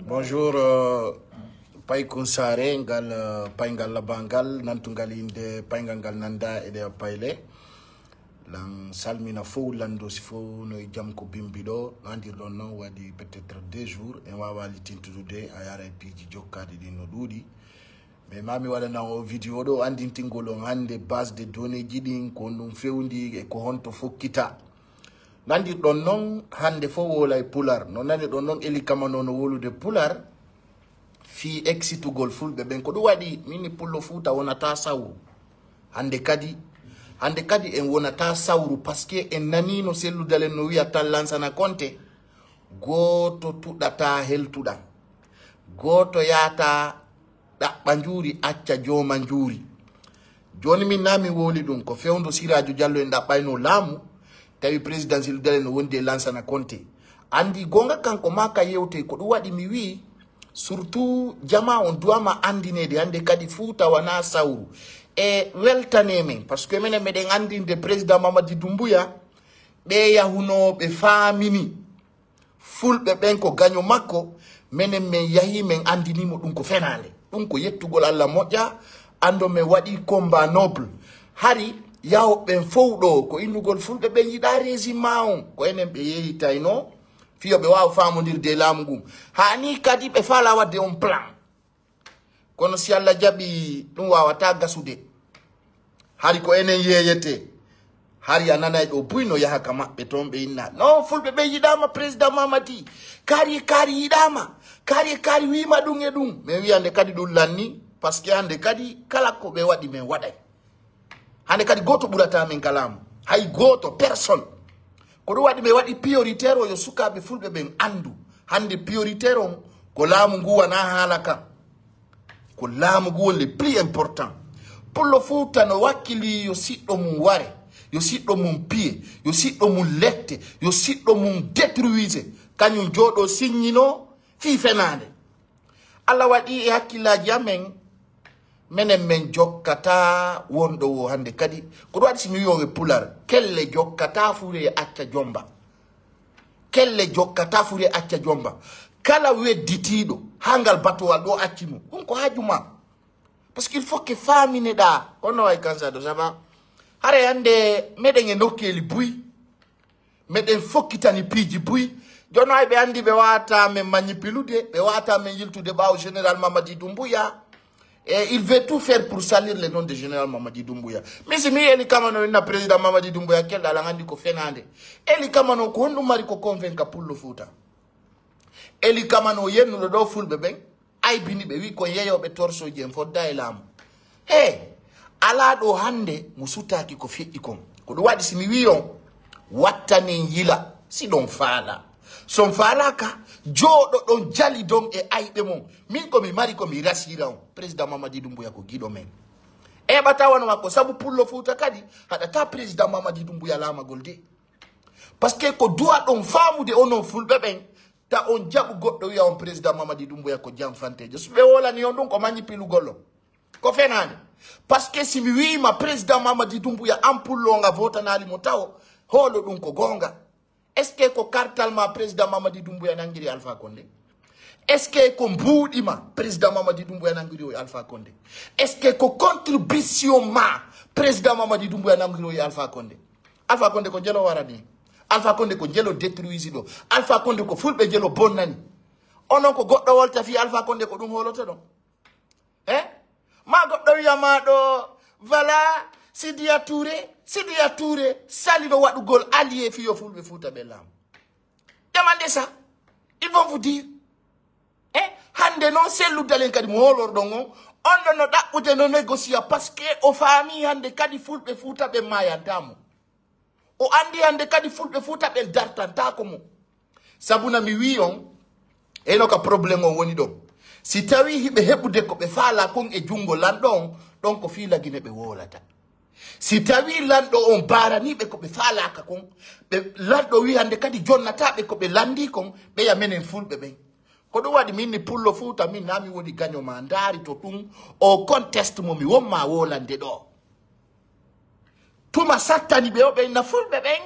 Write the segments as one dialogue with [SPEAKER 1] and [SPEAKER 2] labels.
[SPEAKER 1] Bonjour, Pai Kunsare, ngal Paingal Labangal, Nantungal inde Paingal Nanda et de Paile. Lang salmina fo lando sifo no jam ko bimbido nandi don non wadi peut-être 2 jours et wa wali tintude ayara piji jokkade di no dudi mais mami wala na o video do andi tingolo hande base de données jidin ko dum fewndi e ko honto fokkita nandi don non hande fo wolay pular no nandi don non eli kamano no wolude pular fi exitugol fulbe ben ko do wadi mini pullo futa wonata sawu hande kadi en wonata sawru parce que en nani no selludalen no wi'ata Lansana Conté goto tudata heltuda goto yata dabba njuri acca joma njuri joni min nami woli dum ko fewndo Sirajo Diallo en dabbayno laamu tawi président selludalen no wonde Lansana Conté andi gonga kanko maka yewte ko dum wadi mi wi surtout jama on duama andinede hande kadi futa wana sawru e weltaneme parce que menen meden andinde président Mamadi Doumbouya be yahuno be famini fulbe ben ko gaño makko menen men yahi men andinimo dum ko fenande dum ko yettugol Allah moƴƴa ando me wadi combat noble hari yawo ben fowdo ko indugol fulbe ben yida régiment on ko enen be yeyitayno fiyo be waaw famondirde laamu gum hani kadi be fala wadde on plan kono si Allah jabi dum wawata gasude hari ko enen yeyete hari anana do buyno yaha ka mabbe ton be inna non fulbe be yidama président Mamadi kari yidama kari wima dum e dum me wiande kadi dum lanni parce que hande kadi kala ko be wadi men waday hande kadi goto burata men kalam hay goto personne ko do wadi be wadi prioritaire yo sukabe fulbe ben andu hande prioritaire on ko laamu ngu wana halaka ko laamu ngu le plus important pour le Fouta no wakili yo siddo mum ware yo siddo mum piye yo siddo mum lette yo siddo mum détruise kanyum jodo signino fi fenande Allah wadi e hakkillaji amen menen men jokkata wondo wo hande kadi ko wadi simi yowe pular kelle jokkata fure acca jomba kelle jokkata fure acca jomba kala wedditido hangal batowal do accimo ko hajuma parce qu'il faut que famine da ono ay kansa do sama hare hande meden e nokkeli buy meden fokkitani piji buy jono ay be andi be wata men manipulude be wata men yiltude bawo général Mamadi Doumbouya et il veut tout faire pour salir le nom de général Mamadi Doumbouya mais si mi eli kamano na président Mamadi Doumbouya kella la ngandi ko fenande eli kamano ko hondu mari ko convaincre pour le Fouta eli kamano yenno do fulbe ben ay bini be wi ko yeyobe torso jem fodda e laamu ala do hande musutaki ko fiɗɗi kon ko do wadi simi wi on wattane yila si don faala son faala ka jodo don jali don e aybe mon min ko mi mari ko mi rasira on président Mamadi Doumbouya ko gido men e bata wona makko sabu pullo Fouta kadi hada ta président Mamadi Doumbouya lama golde parce que ko duwa don famude onon fulbe ben ta on jabu goddo wiya on président Mamadi Doumbouya ko jam fanteje so be wolani on dum ko manyi pilu gollo ko fenande parce que si mi wi ma président Mamadi Doumbouya ampullo nga vota nali mo taw holo dum ko gonga est ce que ko kartal ma président Mamadi Doumbouya nangiri Alpha Condé est ce que ko mbudi ma président Mamadi Doumbouya nangiri Alpha Condé est ce que ko contribution ma président Mamadi Doumbouya nangiri Alpha Condé ko jelo warani Alpha Condé ko jelo détruisi do Alpha Condé ko fulbe jelo bonnani onon ko goddo wolta fi Alpha Condé ko dum holoto don ma goddo yama do voilà Sidia Touré sali do wadugol allié fi yo fulbe Fouta belam demandez ça ils vont vous dire hande non selludalen kadi mo holor don on no dabbude no négocier parce que o famille hande kadi fulbe Fouta be mayantamo o andi hande kadi fulbe Fouta be dartanta ko mo sabuna mi wi on eno ka problème on woni do si tawi hibe hebude ko be faala kon e jungo landon don ko fiila gine be wolata si tawi lando on barani be ko be faala ka kon be lando wi hande kadi jonnata be ko be landi kon be ya menen fulbe be ko do wadi min ni pullo Fouta min nami woni gaño ma ndari to tum o contest mo mi womma wolande do tuma sattani be obe na fulbe ben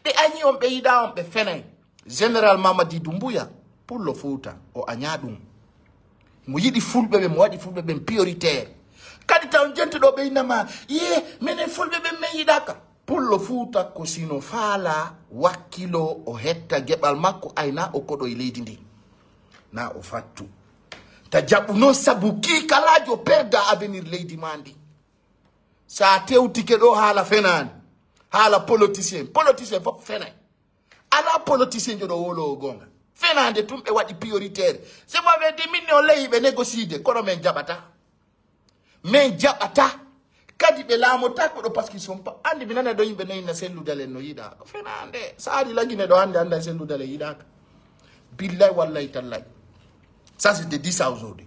[SPEAKER 1] de ani on be yida on be fenen général Mamadi Doumbouya pullo Fouta o añaɗum mo yiɗi fulɓe ɓe mo waɗi fulɓe ɓen prioritaire kadi taw jentuɗo ɓe innama ye minen fulɓe ɓen men yiɗaka pullo Fouta ko sino faala wakkilo o hetta geɓal makko ayna o koɗo e leydi ndi na o fattu ta jaɓu noon sabu kiikalajo perda avenir leydi ma ndi sa tewtike ɗo haala fenani haala politicien fof fenay ala politicien joɗo wolo o gonga fenande tum ɓe waɗi prioritaire c'est moi ɓe di minne o leyi ɓe négociide kono men jaɓata kadi ɓe laamota ko ɗo par ce qu'ils sont pas andi mi nana ɗo yimɓe noyinna selludalen no yiɗa fenande sa ari lagine ɗo hande anda selludale yiɗaka billahi wallahi tallahi ça c'est de 10 à aujourd'hui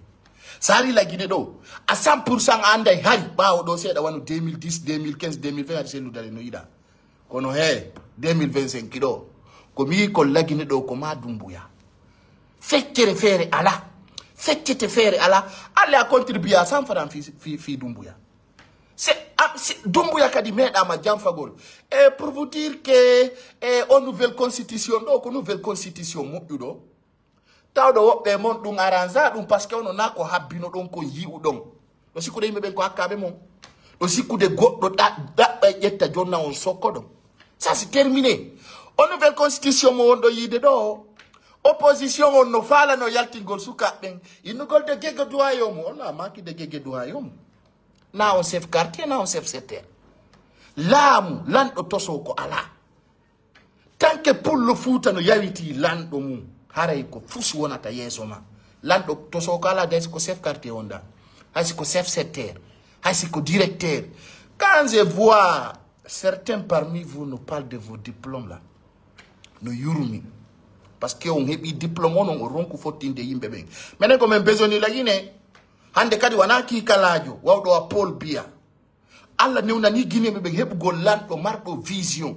[SPEAKER 1] sa ari lagine ɗo à 100% anday hari ɓawo ɗo seeɗa wano 2010 2015 2020 adi selludale no yiɗa kono he 2025 kiɗo ko mi ko lagine ɗo ko ma Dumbuya feccere feere ala feccete feere ala alle a contribué à 100 francs fi Dumbuya c'est Dumbuya kadi meeɗama janfagol et pour vous dire que o nouvelle constitution ɗo ko nouvelle constitution moƴƴuɗo tawɗo woɓɓe mon ɗum arrangea ɗum par ce que ono na ko habbino ɗon ko yi'u ɗon ɗo sikkude yimɓe ɓen ko hakkaɓe mon ɗo sikkude goɗɗo ɗaɓɓa e ƴetta jonna on sokko ɗon ça c'est terminé o nouvelle constitution mo wonɗo yiide ɗo opposition on no faalano yaltingol sukaɓɓen innugol de gege duwayomo on a maki de gege duwayomo na on chef quartier na on chef secteur laamu lanɗo toso ko ala tant que pullo Fouta no yawiti lanɗo mum haray ko fus wonata yeeso ma lanɗo toso ko ala daysi ko chef quartier wonda haysi ko chef secteur haysi ko directeur quand je vois certains parmi vous nous parlent de vos diplômes là no yurumi parce que on heɓi diplôme onon o ronku fottinde yimɓe ɓen minen ko men besoni lagine hande kadi wana kiikalajo wawɗo a Paul Biya Allah newnani guinéɓe ɓen heɓugol lanɗo marɗo vision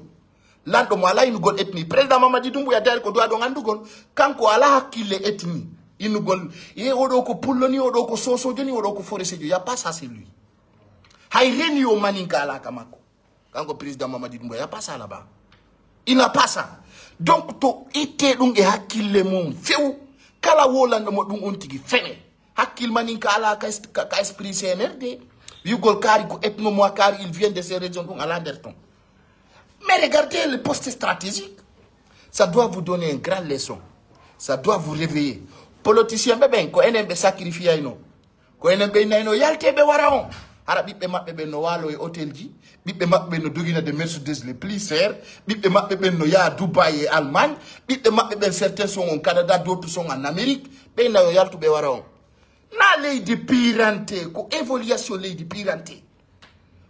[SPEAKER 1] lanɗo mo ala inugol ethnie président Mamadi Doumbouya dari ko duwa ɗon andugol kanko ala hakkille ethnie inugol ye oɗo ko pullo ni oɗo ko sosojo ni oɗo ko foresejo ya pas ça c'est lui hay reni o maninka alaka makko kanko président Mamadi Doumbouya ya pas ça là-bas il n'a pas ça donc to itte ɗum e hakkille mum few kala wolanɗo mo ɗum on tigi fene hakkil maninka ala ka esprit CNRD wigol kaari ko ethno moi kaari il vient de ces régions ɗum ala nder ton mais regardez le poste stratégique ça doit vous donner une grande leçon ça doit vous réveiller politicien ɓe ɓen ko enen ɓe sacrifié no ko enen ɓe nayno yalteɓe wara on hara ɓiɓɓe maɓɓe ɓen no waalo e hôtel ji ɓiɓɓe maɓɓe ɓen no dogina de Mercedes les plus chers ɓiɓɓe maɓɓe ɓen no yaha Dubaï et Allemagne ɓiɓɓe maɓɓe ɓen certains sont en Canada d'autres sont en Amérique ɓe nayo yaltuɓe wara on na leydi pirante ko évaluation leydi pirante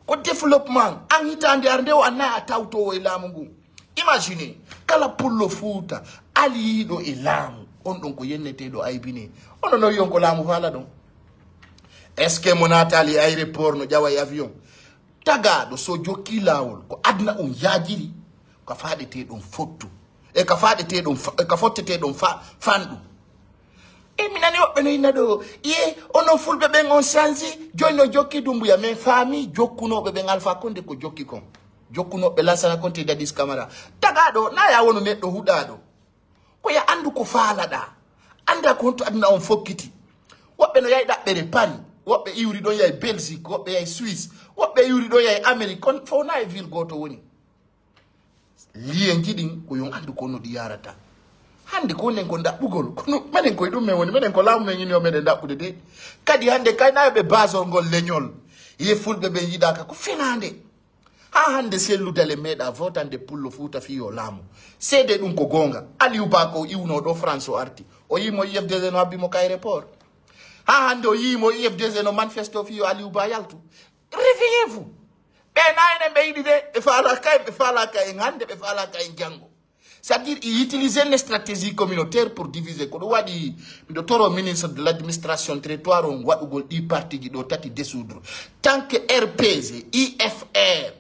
[SPEAKER 1] ko développement an hitande ar nde o anna a tawtowo e laamu ngu imaginez kala pullo Fouta aliyiɗo e laamu on ɗon ko yenneteɗo aybine ono no yon ko laamu faala ɗon est ce que mo natali aéroport no ƴawa e avion tagaɗo so jokki lawol ko adna on yaajiri ko faɗeteɗon fottu e ka faɗeteɗon ka fotteteɗon fanɗu e minani woɓɓe no yinna ɗo ye onon fulɓe ɓen on changi joni no jokki Doumbouya mais famille jokkunoɓe ɓen Alpha Condé ko jokki kon jokkunoɓe Lansana Conté Dadis Camara tagaɗo na ya wonu neɗɗo huɗaɗo koya andu ko faalaɗa anda ko honto aduna on fokkiti woɓɓe no yahi ɗaɓɓere Paris woɓɓe iwri ɗon yahi Belgique woɓɓe yahi Suisse woɓɓe iwri ɗon yahi Amérique kon fo na e ville goto woni liyen jiɗin ko yon andu ko no ɗi yarata hande ko nen ko daɓɓugol kono minen koye ɗum men woni minen ko laamu men yini o meɗen daɓɓude de kadi hande kaynaɓe basol ngol leñol ye fulɓe ɓen yiɗaka ko fenande ha hande selludale meeɗa votande pullo Fouta fiyo laamu seede ɗum ko gonga Aliou Ba ko iwno ɗo France o arti o yimo IFDG no habbimo ka aéroport ha hande o yimo IFDG no manifesto fiyo Aliou Ba yaltu réveillez vous ɓe nayne ɓe yiɗi de ɓe falaka en hande ɓe falaka en janggo c'est-à-dire utiliser les stratégies communautaires pour diviser ko ɗum waɗi miɗo toro ministre de l'administration territoire on waɗugol ɗi parti ji ɗo tati dissoudre tant que RPG IFR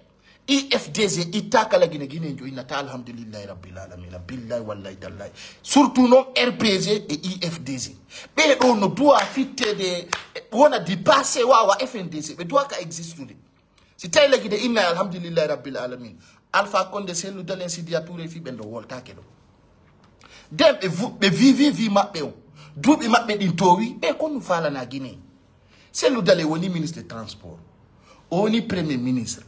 [SPEAKER 1] IFDG ittaka lagine guinejo innata alhamdulillahi rabbil alamina billahi wallahi tallahi surtout noon RPG et IFDG ɓeɗo no doit fittede wona di passé wawa FNDC ɓe doit ka existude si tawi lagide inna alhamdulillahi rabbil alamin Alpha Condé selludalen Sidia Touré fi ɓen ɗo woltake ɗo dem be vivi mabbe o dubi mabbe din towi e ko nu fala na Guinée Cellou Dalein woni ministre des transports oni premier ministre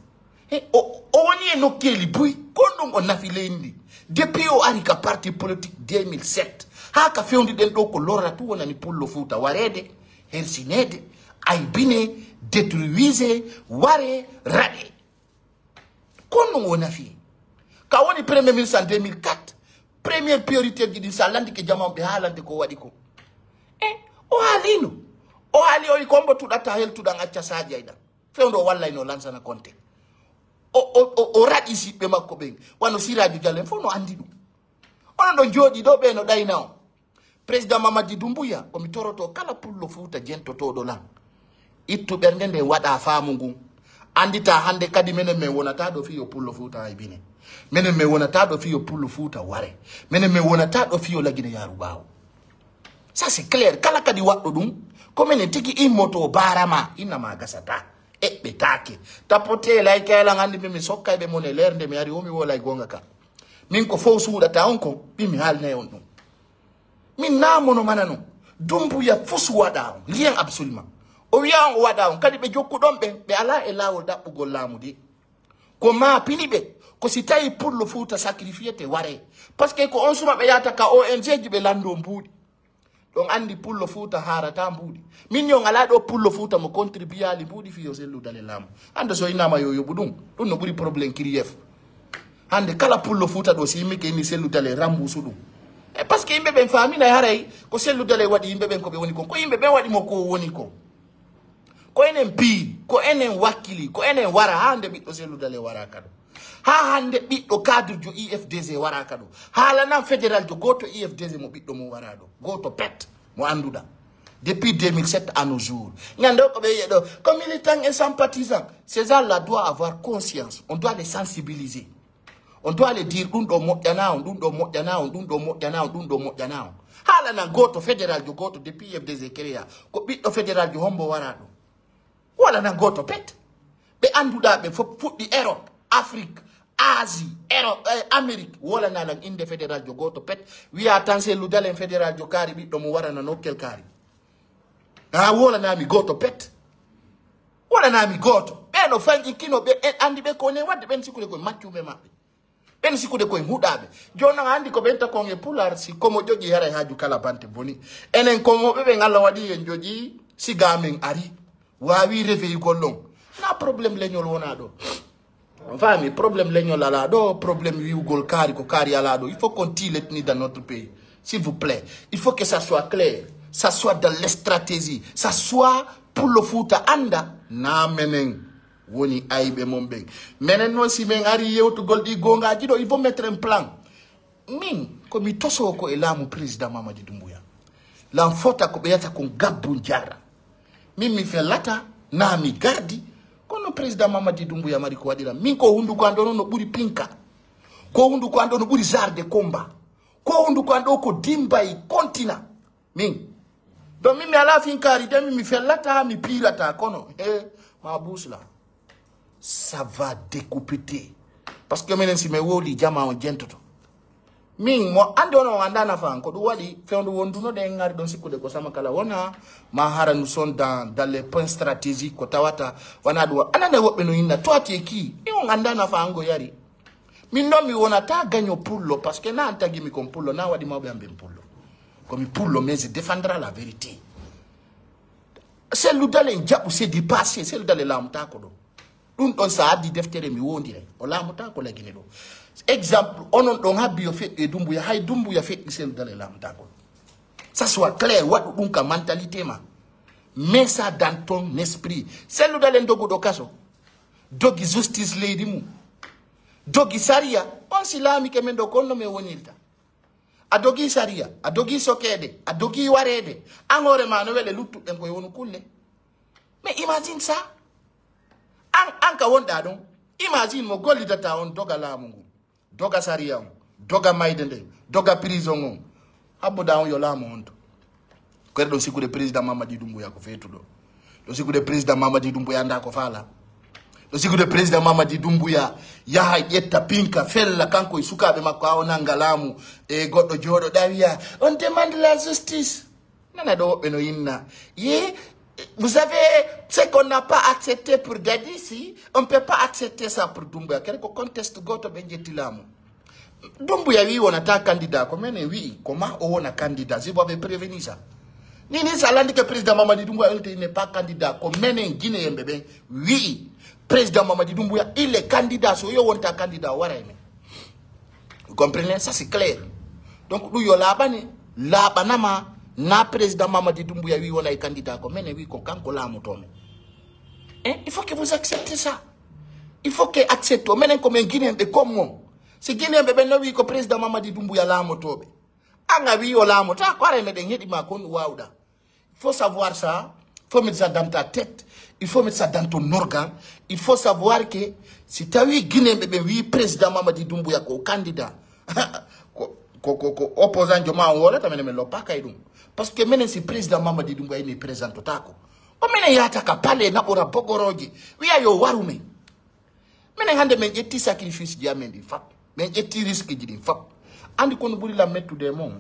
[SPEAKER 1] oni no keli buy kondo on nafile indi depuis o arika parti politique 2007 haka fewndi den do ko lorra tu wonani pullo Fouta warede hersinede aybine détruise ware rade kondo on nafi ka woni premier ministre en 2004 première priorité di salandi ke jamam be halande ko wadi ko o halino o hali o kombo tudata hel tudanga chasaji ayda fewndo walla ino lansana konte o radi si be makko ben wano siraji jalen fo no andi dum on do jodi do be no dayna président Mamadi Doumbouya ko mi toroto kala pullo Fouta jento to do lan ittu bernde nde wada faamu ngun andita hande kadi menen me wonata do fi yo pullo Fouta ay bine menen me wonata do fi yo pullo Fouta ware menen me wonata do fi yo lagine yaru bawo ça c'est clair kala kadi waddo dum ko menen tigi immoto barama inama gasata e be take tapote lay kala ngandi mi sokkay be mone lernde mi ari o mi wolay gonga ka min ko fo suudata on ko bimi halne on dum min namono manano Doumbouya fus wada on rien absolument o wiya on wada on kadi be jokkudon be ala e lawol dabbugol lamudi ko ma pinibe ko si tawi pullo Fouta sacrifié te ware parce que ko on suma be yata ka ONG ji be lando mbudi don andi pullo Fouta harata mbudi min yo ngala do pullo Fouta mo contribuali mbudi fi yo Cellou Dalein lam ande so inama yo budum dum no buri problème kiriyef hande kala pullo Fouta do si yimɓe ni Cellou Dalein rambusu dum parce que yimɓe ben famina haray ko Cellou Dalein wadi yimɓe ben ko be woni ko yimɓe ben wadi mo ko woni ko enen pi ko enen wakili ko enen wara hande biddo Cellou Dalein wara kado ha hande biddo cadre jo IFDG wara kado hala nan fédéral jo goto IFDG mo biddo mo wara do goto pet mo anduda depuis 2007 à nos jours ngando ko be yedo comme militant et sympathisant ces gens-là doivent avoir conscience on doit les sensibiliser on doit les dire dum do modjana on dum do modjana on dum do modjana on dum do modjana on hala nan goto fédéral jo goto depuis IFDG créa ko biddo fédéral jo hombo wara do wala nan goto pet be anduda be fuddi Europe Afrique Asie Europe Amérique wala nan inde fédéral jo goto pet wiya tan Cellou Dalein fédéral jo kari biddo mo warana nokkel kari wala nami goto pet wala nami goto be no fanji kino be andi be ko ne wadde ben sikude ko maccume mabbe ben sikude ko hudabe jona andi ko benta ko nge pular si komo jogi hara haju kala bante boni enen komo be ngalla wadi en joji si gamen ari wawi réveil gollon na problème leñol wona do fami problème leñol ala do problème wiugol kari ko kari ala do il faut qu'on tire l'ethnie dans notre pays s'il vous plaît il faut que ça soit clair ça soit dans les stratégies ça soit pour le Fouta anda na menen woni aybe mombe menen non si men ari yewtu goldi gonga jido il faut mettre un plan min ko mi toso ko elamu président Mamadi Doumbouya la fota ko be yata ko gabbu njara min mi fe lata na mi gardi kono président Mamadi Doumbouya mari ko wadira min ko hundu ko ando no buri pinka ko hundu ko ando no buri zarde combat ko hundu ko ando ko dimbay continent min do min mi ala fin kari dem mi fe lata mi pirata kono ma bousla ça va découper parce que menen si me woli jama on jentoto min mo andono andana fan ko do wadi fewndo wonduno de ngari don sikude ko sama kala wona ma hara nous sommes dans les points stratégiques ko tawata wana do anane wobbe no hinna to ateki e on andana fan go yari min do mi wona ta gagno pullo parce que na antagi mi kon pullo na wadi mawbe ambe pullo comme pullo mais je défendra la vérité Cellou Dalein jabu c'est dépassé Cellou Dalein lamta ko do dum don sa adi deftere mi wondire o lamta ko lagine do exemple onon don habbi yo fedde Doumbouya hay Doumbouya fedde Cellou Dalein lamta ko ça soit clair wadu dum ka mentalité ma mets ça dans ton esprit Cellou Dalein dogo do kaso dogi justice leydi mu dogi saria on silami ke men do konno me wonirta adogi saria adogi sokede adogi warede angore ma no wele luttu en ko wonu kulle mais imagine ça anka wonda don imagine mo gollidata on doga lamu doga saria on doga maydende doga prison on abuda on yo lamu on ko do sikude président Mamadi Doumbouya ko fetudo do sikude président Mamadi Doumbouya nda ko fala do sigo de président Mamadi Doumbouya yaha ƴetta pinka fella kanko e sukaɓe makko ha wona ngalamu e goɗɗo jooɗo ɗawiya on demande la justice nana ɗo woɓɓe no yinna ye vous savez ce qu'on n'a pas accepté pour Dadissi on peut pas accepter ça pour Doumbouya kene ko conteste goto ɓe jetti laamu Doumbouya wi wonata candidat ko mene wi comment o wona candidat si boɓe préveni ça nini sa landi que président Mamadi Doumbouya il n'est pas candidat ko menen Guinée yemɓe ɓen wi président Mamadi Doumbouya, il est candidat, so yo wonta candidat warayme. Vous comprenez? Ça c'est clair. Donc nous yo labani, labanama na président Mamadi Doumbouya oui on est candidat comme mene oui ko kanko la mutome. Hein? Il faut que vous acceptez ça. Il faut que acceptez menen comme Guinéen be comme moi. C'est Guinéen be ben oui ko président Mamadi Doumbouya la mutobe. Anga oui yo la muta ko re me den yedi ma kon wawda. Il faut savoir ça, il faut mettre ça dans ta tête. Il faut mettre ça dans ton organe. Il faut savoir que si tu as eu Guinée, oui, président Mamadi Doumbouya, candidat, opposant de moi, on va parce que maintenant, si président Mamadi Doumbouya est présent, on va yataka pale na ora bogoroji. Oui, ayo warume. Maintenant, hande men jeti sacrifice diamen di fap. Men jeti risque di fap. Andi kono buri la mettre des mots.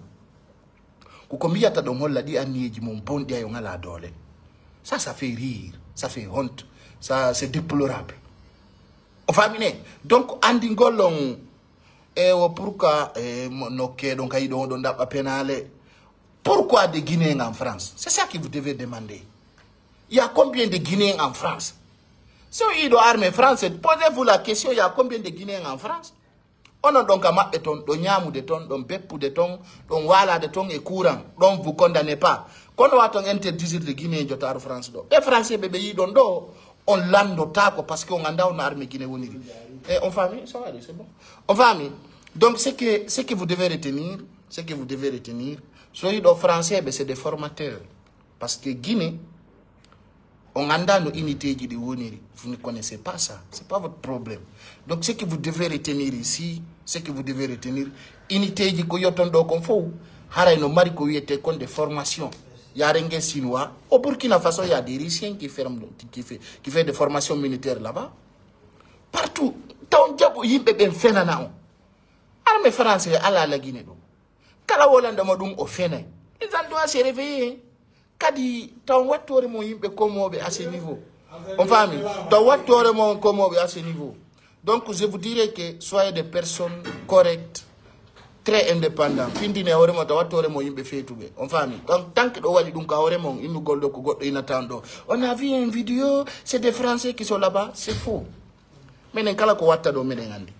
[SPEAKER 1] Ko kombiya ta do holla di aniji mon bondi ayo ngala dole. Ça fait rire, ça fait honte, ça c'est déplorable. Enfin, donc, Andi Ngolong, pourquoi pourquoi des Guinéens en France? C'est ça que vous devez demander. Il y a combien de Guinéens en France? Si il doit armer français, posez-vous la question, il y a combien de Guinéens en France? On a donc un map de ton, donyamu de ton, don pepou de ton, don wala de ton et courant, donc vous condamnez pas. Quand on a interdit de Guinée de tar France, les Français bébé yi don do, on lando tako parce qu'on a une armée Guinée woni. Et on famille, ça va aller, c'est bon. On famille. Donc ce que vous devez retenir, soyez donc Français, c'est des formateurs. Parce que Guinée, on a une unité de Woniri. Vous ne connaissez pas ça. Ce n'est pas votre problème. Donc, ce que vous devez retenir ici, unité de Koyotondo Konfo, Haraino Mariko était comme des formations. Il y a un Chinois. Au Burkina Faso, il y a des Russiens qui fait des formations militaires là-bas. Partout. Tant que vous avez fait un armée française à la Guinée. Kala Hollande Modung au Fénin. Ils en doivent se réveiller. Kadi ton watore mo yimbe komobe à ce niveau. On famille, ton watore mo komobe à ce niveau. Donc je vous dirais que soyez des personnes correctes, très indépendantes. Findine oremo to watore mo yimbe fetube. On famille. Donc tant que do wali dum ka oremo inu goldo ko goddo inatando. On a vu une vidéo, c'est des Français qui sont là-bas, c'est faux. Menen kala ko watta do menen andi.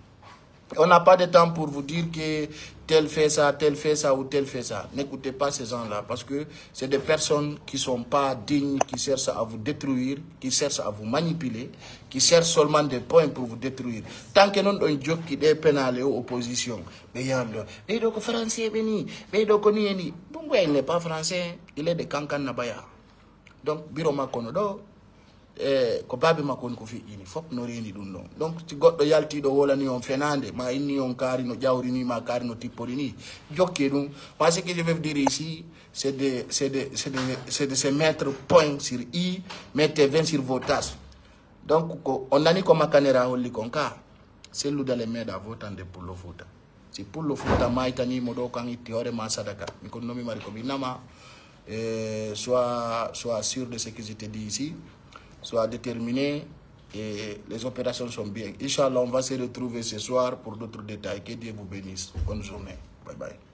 [SPEAKER 1] On n'a pas de temps pour vous dire que tel fait ça ou tel fait ça. N'écoutez pas ces gens-là parce que c'est des personnes qui ne sont pas dignes, qui cherchent à vous détruire, qui cherchent à vous manipuler, qui cherchent seulement des points pour vous détruire. Tant que nous avons un joke qui est pénal aux oppositions, mais il y a un français, il n'est pas français, il est de Kankan Nabaya. Donc, Biroma Konodo. Ko babe makon ko fi ini fop no rendi dum non donc ti goddo yalti do wala ni on fenande ma inni on kari no jawri ni ma kari no tippori ni jokke dum parce que je vais vous dire ici c'est de se mettre point sur i mettez 20 sur vos tasses donc on a ni comme canera holli konka c'est lu dale meda votande pour le foot si pour le foot ma itani modo kan itti hore ma sadaka mi ko nomi mari ko binama soit sûr de ce que je te dis ici. Soit déterminé et les opérations sont bien. Inch'Allah, on va se retrouver ce soir pour d'autres détails. Que Dieu vous bénisse. Bonne journée. Bye bye.